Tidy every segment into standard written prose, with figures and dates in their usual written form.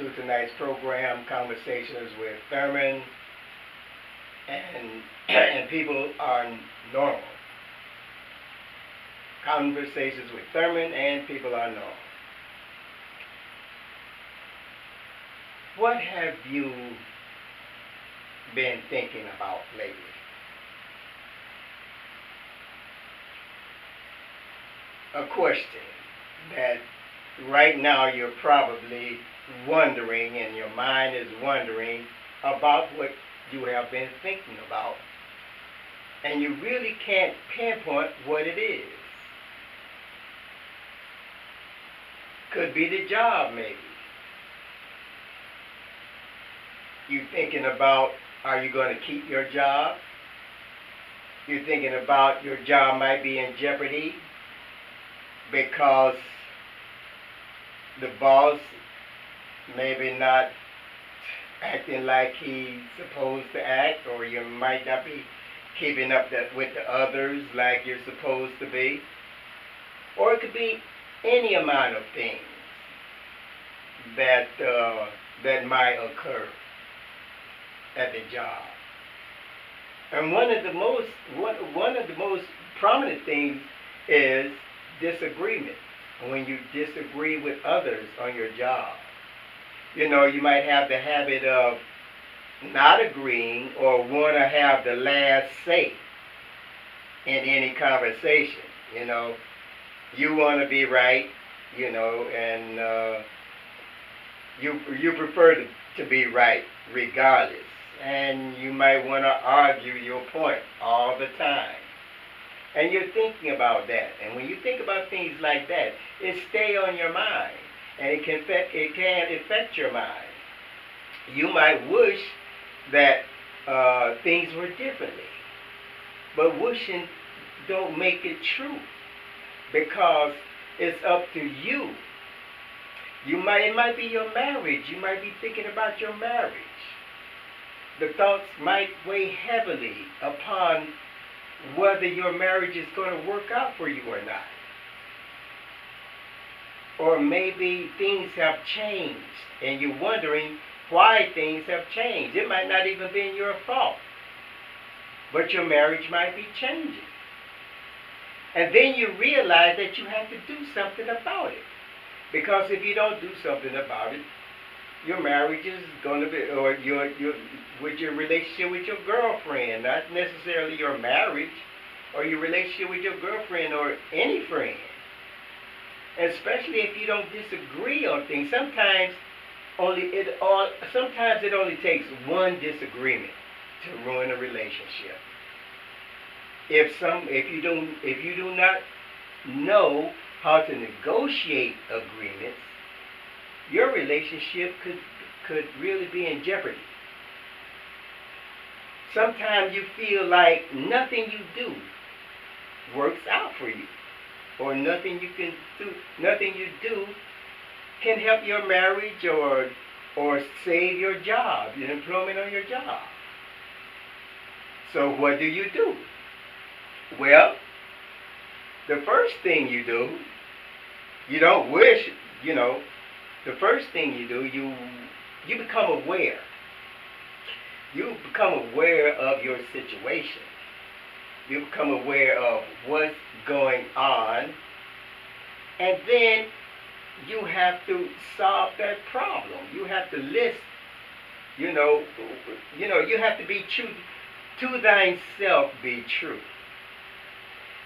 to tonight's program, Conversations with Thurman, and, and People Are Normal. Conversations with Thurman and People Are Normal. What have you been thinking about lately? A question that right now you're probably wondering, and your mind is wondering about what you have been thinking about, and you really can't pinpoint what it is. Could be the job, maybe. You're thinking about, are you going to keep your job? You're thinking about your job might be in jeopardy because the boss maybe not acting like he's supposed to act, or you might not be keeping up with the others like you're supposed to be. Or it could be any amount of things that that might occur at the job. And one of the most prominent things is disagreement. When you disagree with others on your job, you might have the habit of not agreeing or want to have the last say in any conversation. You want to be right, and you prefer to be right regardless, and you might want to argue your point all the time. And you're thinking about that. And when you think about things like that, it stays on your mind. And it can affect your mind. You might wish that things were differently. But wishing don't make it true. Because it's up to you. It might be your marriage. You might be thinking about your marriage. The thoughts might weigh heavily upon whether your marriage is going to work out for you or not. Or maybe things have changed and you're wondering why things have changed. It might not even be your fault, but your marriage might be changing. And then you realize that you have to do something about it. Because if you don't do something about it, your marriage is going to be, or with your relationship with your girlfriend, not necessarily your marriage, or your relationship with your girlfriend or any friend. Especially if you don't disagree on things. Sometimes it only takes one disagreement to ruin a relationship. If you do not know how to negotiate agreements, your relationship could really be in jeopardy. Sometimes you feel like nothing you do works out for you, or nothing you do can help your marriage or save your job, your employment on your job. So what do? Well, the first thing you do, you don't wish, the first thing you do, you become aware. You become aware of your situation. You become aware of what's going on. And then you have to solve that problem. You have to list, you have to be true. To thyself be true.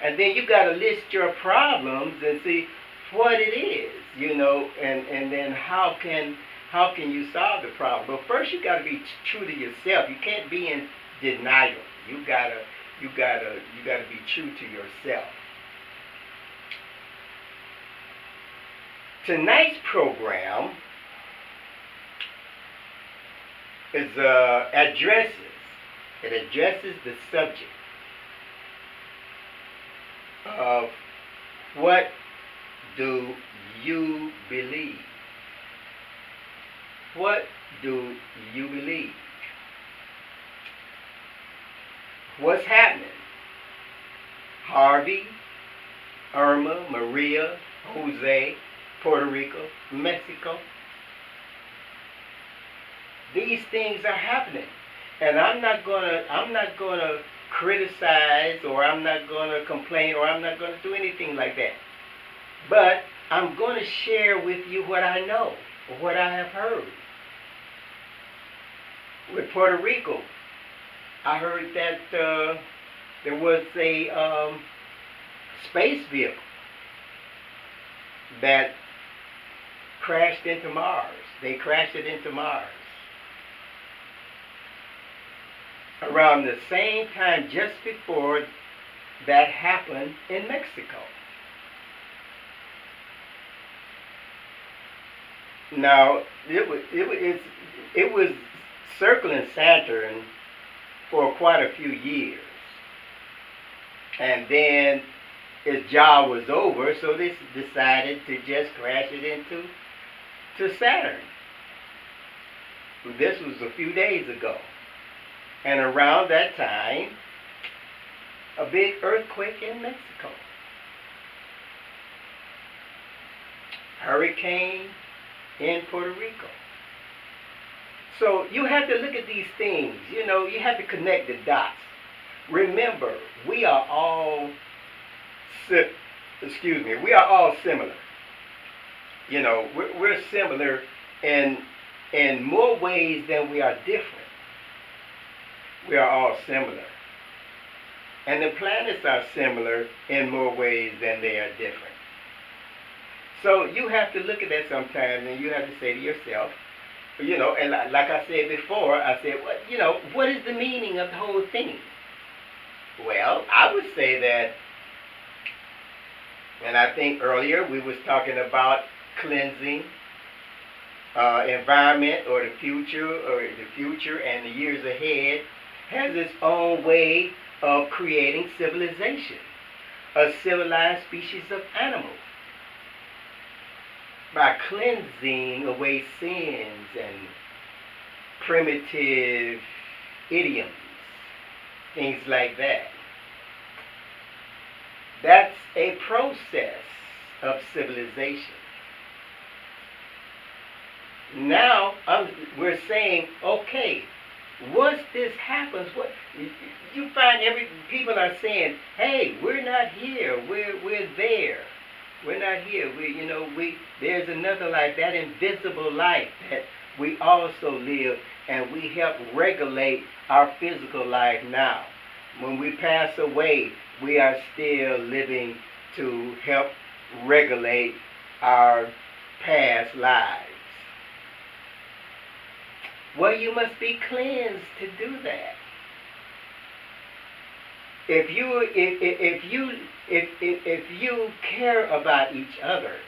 And then you got to list your problems and see what it is, and then how can you solve the problem? But first you got to be true to yourself. You can't be in denial. You gotta be true to yourself. Tonight's program is addresses the subject of what do you believe? What do you believe? What's happening? Harvey, Irma, Maria, Jose, Puerto Rico, Mexico. these things are happening. And I'm not gonna criticize, or I'm not gonna complain, or I'm not gonna do anything like that. But I'm gonna share with you what I know, or what I have heard. With Puerto Rico, I heard that there was a space vehicle that crashed into Mars. They crashed it into Mars around the same time, just before that happened in Mexico. Now, it was circling Saturn for quite a few years, and then its job was over, so they decided to just crash it into Saturn. This was a few days ago, and around that time, a big earthquake in Mexico, hurricane in Puerto Rico. So you have to look at these things. You have to connect the dots. Remember, we are all we are all similar. We're similar in more ways than we are different. We are all similar. And the planets are similar in more ways than they are different. So you have to look at that sometimes, and you have to say to yourself, and like I said before, I said, what is the meaning of the whole thing? Well, I would say that, and I think earlier we was talking about cleansing environment, or the future and the years ahead has its own way of creating civilization, a civilized species of animal, by cleansing away sins and primitive idioms, things like that. That's a process of civilization. Now we're saying, okay, once this happens, what you find people are saying, hey, we're not here, we're there. We're not here. There's another life, that invisible life that we also live, and we help regulate our physical life now. When we pass away, we are still living to help regulate our past lives. Well, you must be cleansed to do that. If you care about each other,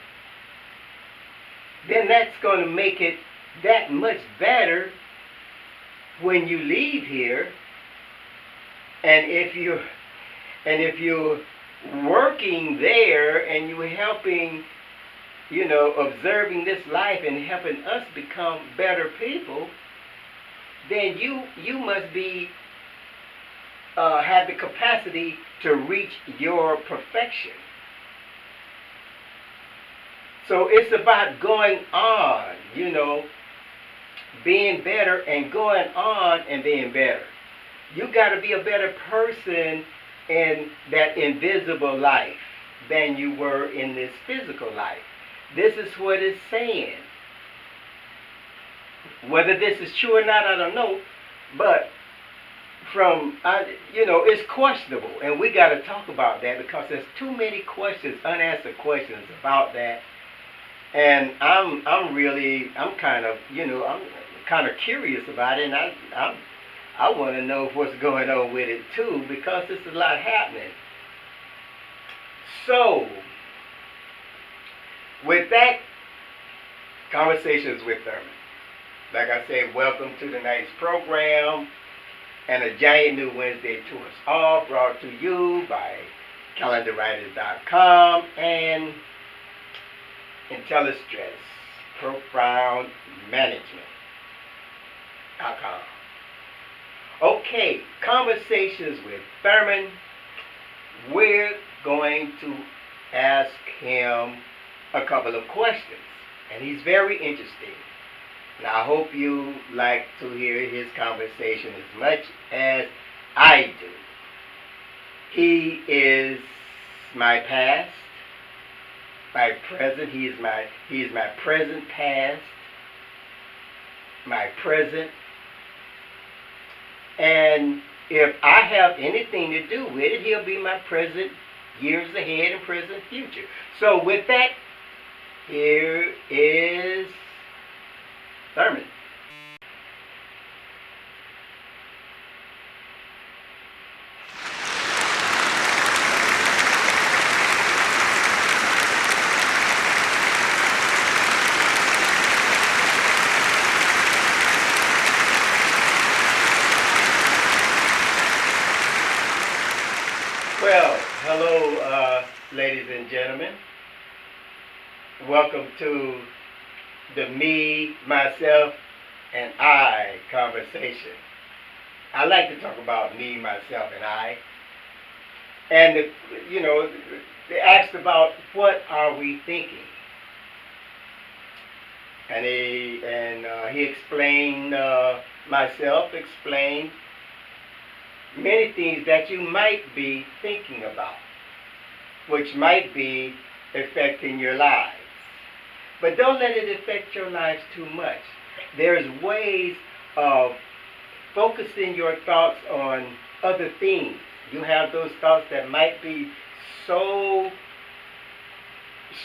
then that's going to make it that much better when you leave here. And if you're working there and you're helping, observing this life and helping us become better people, then you must be have the capacity to reach your perfection. So it's about going on, being better and going on and being better. You got to be a better person in that invisible life than you were in this physical life. This is what it's saying. Whether this is true or not, I don't know, but it's questionable, and we got to talk about that because there's too many questions, unanswered questions about that, and I'm kind of curious about it, and I want to know what's going on with it too, because there's a lot happening. So, with that, Conversations with Thurman. Like I said, welcome to tonight's program, and a giant new Wednesday to us all, brought to you by calendarwriters.com and IntelliStress Profound Management.com. Okay, Conversations with Thurman. We're going to ask him a couple of questions, and he's very interesting. And I hope you like to hear his conversation as much as I do. He is my past, my present. He is my present past, my present, and if I have anything to do with it, he'll be my present years ahead and present future. So with that, here is Thurman. Well, hello, ladies and gentlemen. Welcome to the me, myself, and I conversation. I like to talk about me, myself, and I. And, they asked about what are we thinking. And he explained, myself explained many things that you might be thinking about, which might be affecting your lives. But don't let it affect your lives too much. There's ways of focusing your thoughts on other things. You have those thoughts that might be so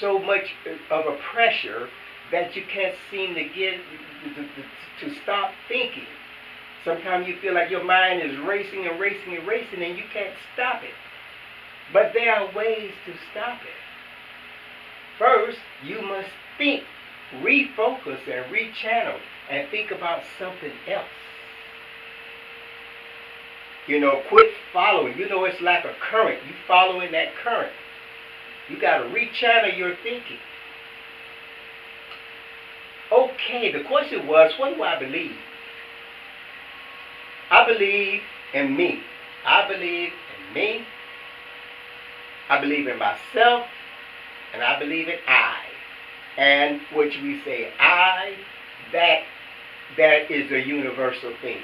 much of a pressure that you can't seem to get to stop thinking. Sometimes you feel like your mind is racing and racing and racing and you can't stop it. But there are ways to stop it. First, you must think, refocus and rechannel and think about something else. Quit following. It's like a current. You following that current. You got to rechannel your thinking. Okay, the question was, what do I believe? I believe in me. I believe in me. I believe in myself. And I believe in I. And which we say I, that is a universal thing.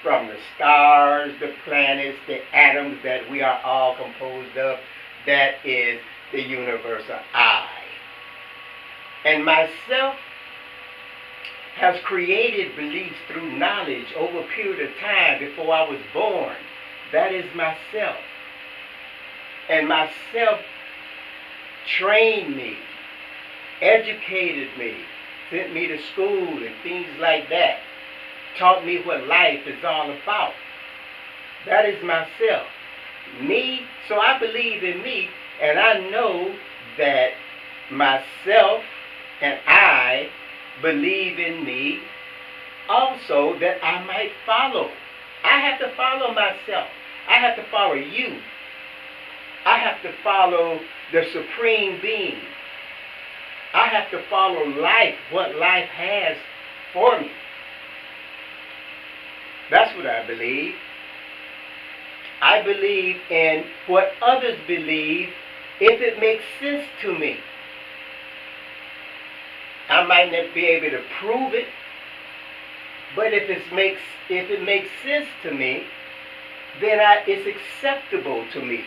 From the stars, the planets, the atoms that we are all composed of, that is the universal I. And myself has created beliefs through knowledge over a period of time before I was born. That is myself. And myself trained me, educated me, sent me to school and things like that, taught me what life is all about. That is myself. Me, so I believe in me, and I know that myself and I believe in me also, that I might follow. I have to follow myself. I have to follow you. I have to follow the Supreme Being. I have to follow life, what life has for me. That's what I believe. I believe in what others believe if it makes sense to me. I might not be able to prove it, but if it makes sense to me, then it's acceptable to me.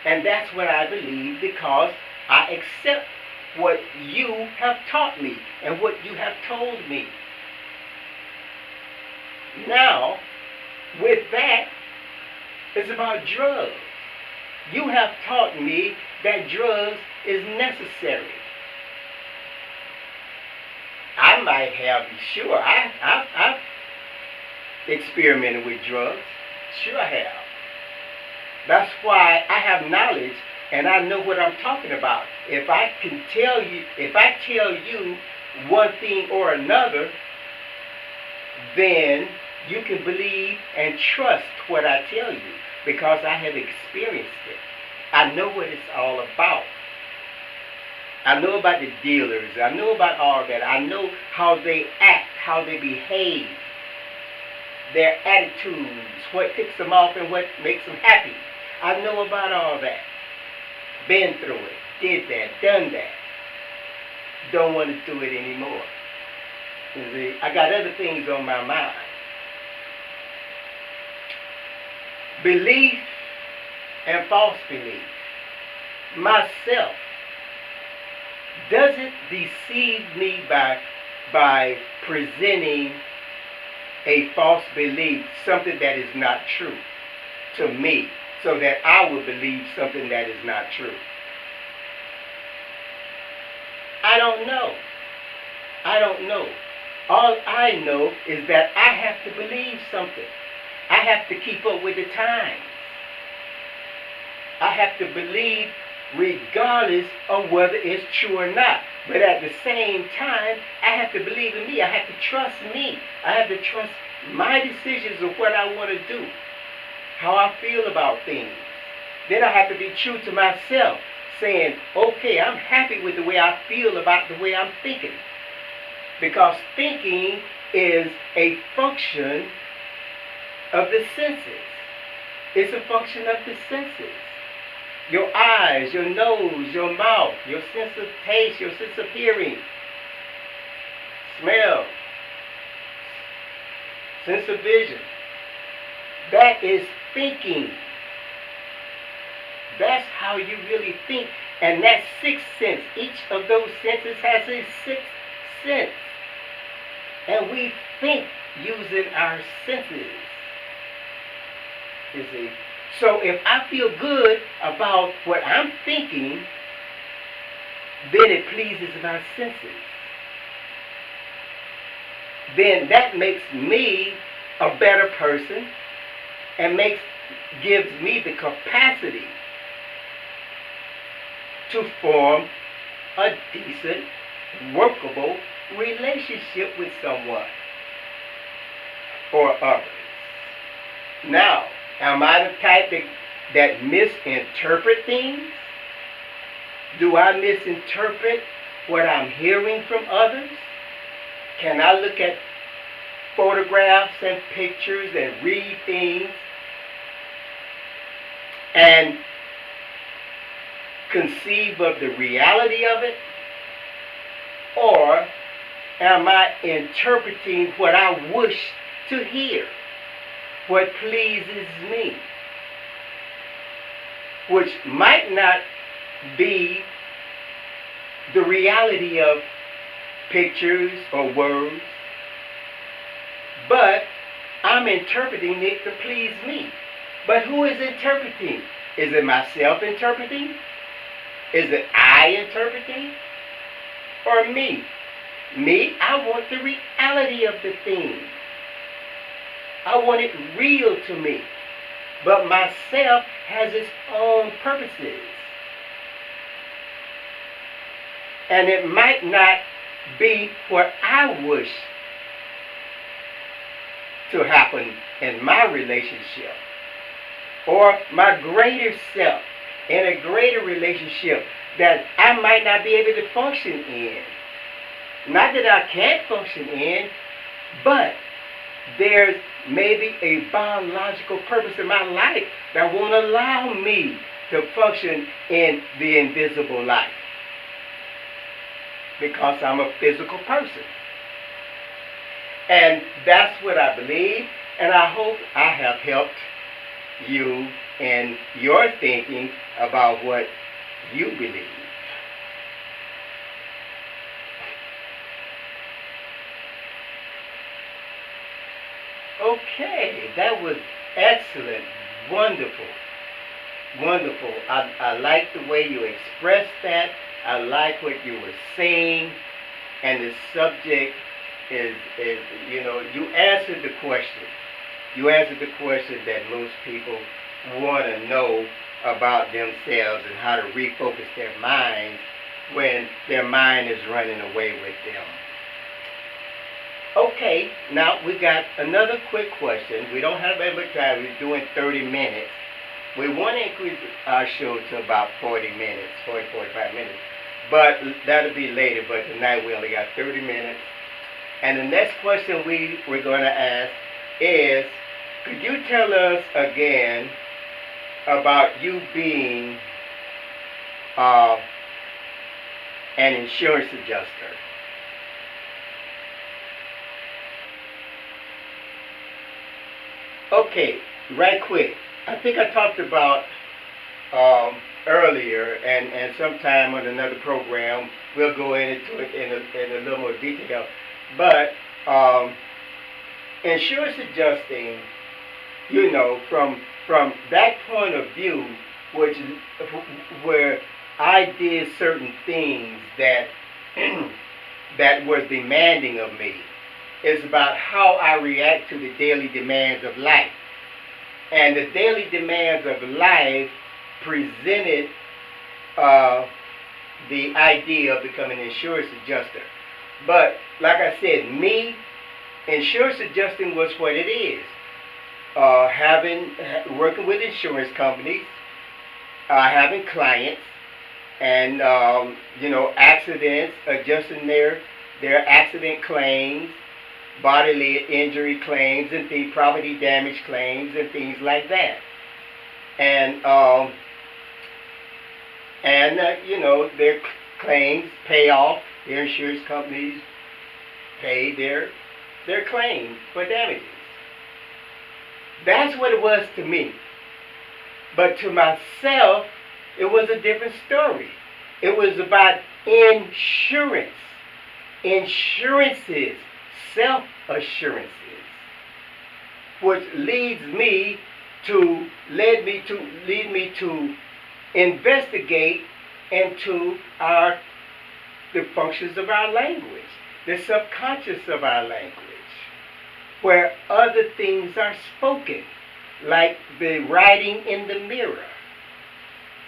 And that's what I believe, because I accept what you have taught me and what you have told me. Now, with that, it's about drugs. You have taught me that drugs is necessary. I might have, sure, I've experimented with drugs. Sure I have. That's why I have knowledge and I know what I'm talking about. If I tell you one thing or another, then you can believe and trust what I tell you, because I have experienced it. I know what it's all about. I know about the dealers. I know about all that. I know how they act, how they behave, their attitudes, what ticks them off and what makes them happy. I know about all that. Been through it, did that, done that. Don't want to do it anymore. You see, I got other things on my mind. Belief and false belief. Myself doesn't deceive me by presenting a false belief, something that is not true to me, so that I will believe something that is not true. I don't know. I don't know. All I know is that I have to believe something. I have to keep up with the times. I have to believe regardless of whether it's true or not. But at the same time, I have to believe in me. I have to trust me. I have to trust my decisions of what I want to do, how I feel about things. Then I have to be true to myself, saying, okay, I'm happy with the way I feel about the way I'm thinking. Because thinking is a function of the senses. It's a function of the senses. Your eyes, your nose, your mouth, your sense of taste, your sense of hearing, smell, sense of vision. That is thinking. That's how you really think. And that sixth sense, each of those senses has a sixth sense. And we think using our senses. You see? So if I feel good about what I'm thinking, then it pleases my senses. Then that makes me a better person and gives me the capacity to form a decent, workable relationship with someone or others. Now, am I the type that misinterpret things? Do I misinterpret what I'm hearing from others? Can I look at photographs and pictures and read things and conceive of the reality of it? Or am I interpreting what I wish to hear, what pleases me, which might not be the reality of pictures or words, but I'm interpreting it to please me. But who is interpreting? Is it myself interpreting? Is it I interpreting? Or me? Me, I want the reality of the thing. I want it real to me. But myself has its own purposes. And it might not be what I wish to happen in my relationship. Or my greater self in a greater relationship that I might not be able to function in. Not that I can't function in, but there's maybe a biological purpose in my life that won't allow me to function in the invisible life. Because I'm a physical person. And that's what I believe, and I hope I have helped you in your thinking about what you believe. Okay, that was excellent. Wonderful. Wonderful. I like the way you expressed that. I like what you were saying. And the subject is you answered the question. You answered the question that most people want to know about themselves and how to refocus their minds when their mind is running away with them. Okay, now we got another quick question. We don't have that much time. We're doing 30 minutes. We want to increase our show to about 40 minutes, 45 minutes. But that'll be later. But tonight we only got 30 minutes. And the next question we're going to ask is, could you tell us again about you being an insurance adjuster? Okay, right quick. I think I talked about earlier, and sometime on another program we'll go into it in a little more detail. But um, insurance adjusting, from that point of view, which where I did certain things that that were demanding of me. It's about how I react to the daily demands of life. And the daily demands of life presented uh, the idea of becoming an insurance adjuster. But like I said, insurance adjusting was what it is. Working with insurance companies, having clients, and accidents, adjusting their accident claims, bodily injury claims, and the property damage claims, and things like that. And their claims pay off. Their insurance companies pay their claim for damages. That's what it was to me. But to myself, it was a different story. It was about insurances, self-assurances, which lead me to investigate into the functions of our language, the subconscious of our language, where other things are spoken, like the writing in the mirror.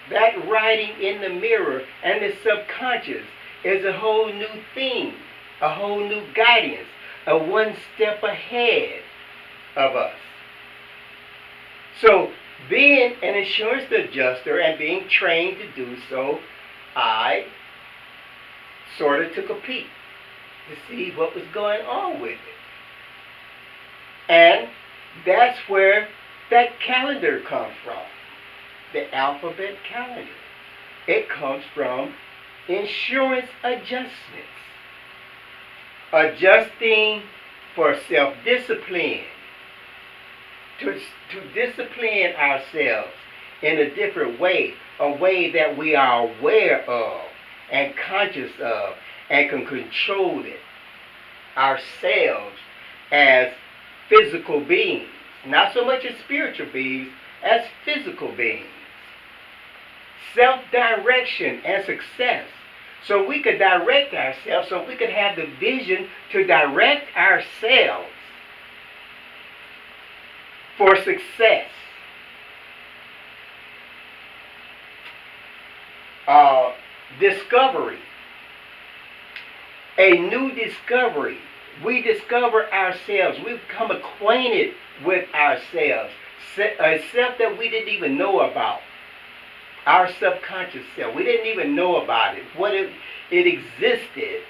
That writing in the mirror and the subconscious is a whole new thing, a whole new guidance, a one step ahead of us. So, being an insurance adjuster and being trained to do so, I sort of took a peek to see what was going on with it. And that's where that calendar comes from, the alphabet calendar. It comes from insurance adjustments, adjusting for self-discipline, to discipline ourselves in a different way, a way that we are aware of and conscious of and can control it ourselves as physical beings, not so much as spiritual beings, as physical beings. Self-direction and success. So we could direct ourselves, so we could have the vision to direct ourselves for success. Discovery. A new discovery. We discover ourselves. We become acquainted with ourselves. A self that we didn't even know about. Our subconscious self. We didn't even know about it. It existed,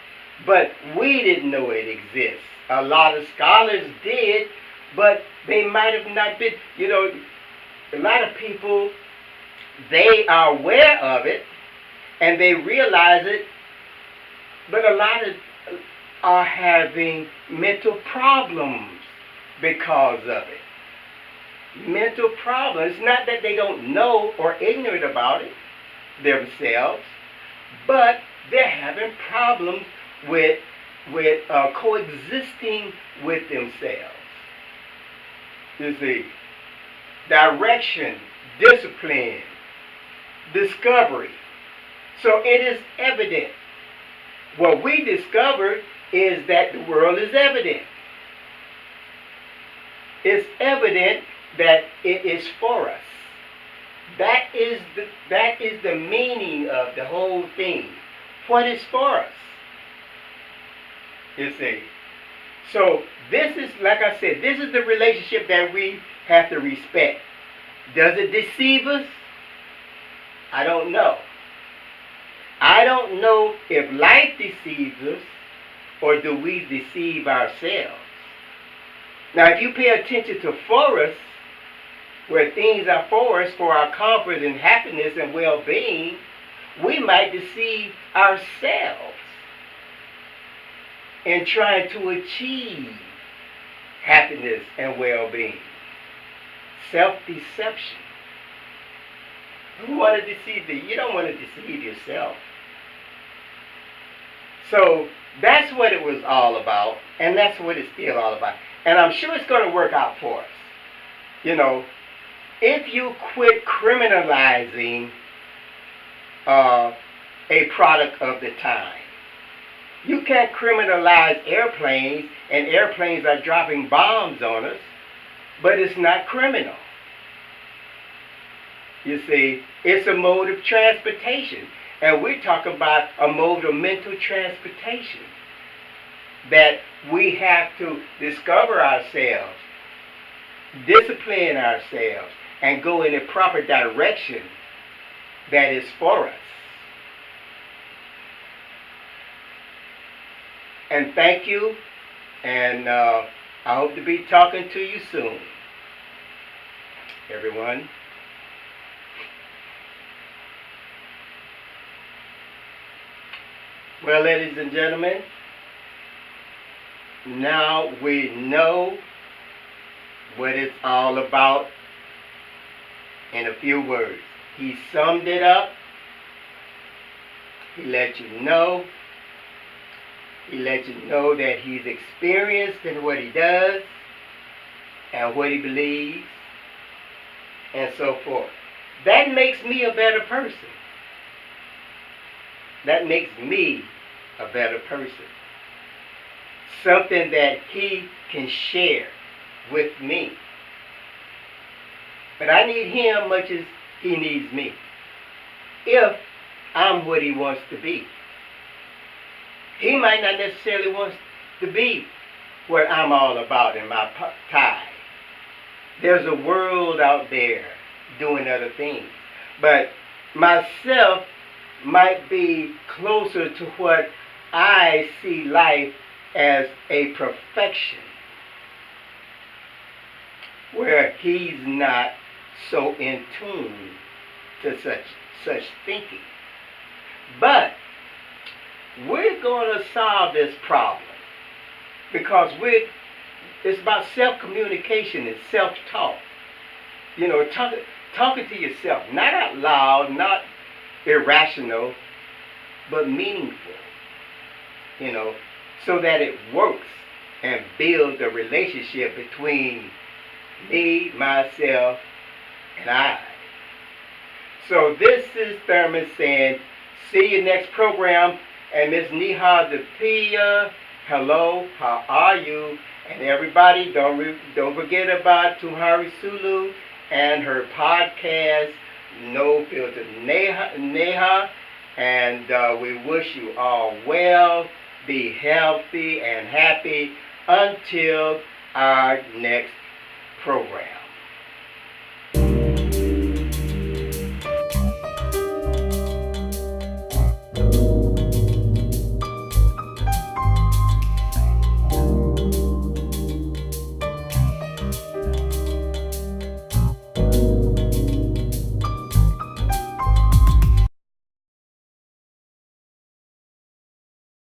but we didn't know it exists. A lot of scholars did, but they might have not been, a lot of people, they are aware of it, and they realize it, but a lot of are having mental problems because of it. Mental problems. It's not that they don't know or ignorant about it themselves, but they're having problems with coexisting with themselves. You see, direction, discipline, discovery. So it is evident. What we discovered is that the world is evident. It's evident that it is for us. That is the meaning of the whole thing. What is for us? You see. So this is, like I said, this is the relationship that we have to respect. Does it deceive us? I don't know. I don't know if life deceives us or do we deceive ourselves. Now, if you pay attention to forests, where things are for us, for our comfort and happiness and well-being, we might deceive ourselves in trying to achieve happiness and well-being. self-deception. Who want to deceive thee? You don't want to deceive yourself. So that's what it was all about, and that's what it's still all about. And I'm sure it's going to work out for us. You know, if you quit criminalizing a product of the time. You can't criminalize airplanes, and airplanes are dropping bombs on us, but it's not criminal. You see, it's a mode of transportation. And we're talking about a mode of mental transportation. That we have to discover ourselves, discipline ourselves, and go in a proper direction that is for us. And thank you, and I hope to be talking to you soon, everyone. Well, ladies and gentlemen, now we know what it's all about in a few words. He summed it up. He let you know. He let you know that he's experienced in what he does and what he believes and so forth. That makes me a better person. That makes me a better person. Something that he can share with me. But I need him much as he needs me. If I'm what he wants to be. He might not necessarily want to be what I'm all about in my tie. There's a world out there doing other things. But myself might be closer to what I see life as a perfection, where he's not so in tune to such thinking. But we're going to solve this problem because it's about self-communication and self-talk. You know, talking to yourself, not out loud, not irrational, but meaningful. You know, so that it works and builds a relationship between me, myself, and I. So this is Thurman saying, see you next program. And Miss Neha Depia, hello, how are you? And everybody, don't forget about Tumhari Sulu and her podcast, No Filter Neha. And we wish you all well, be healthy and happy until our next program.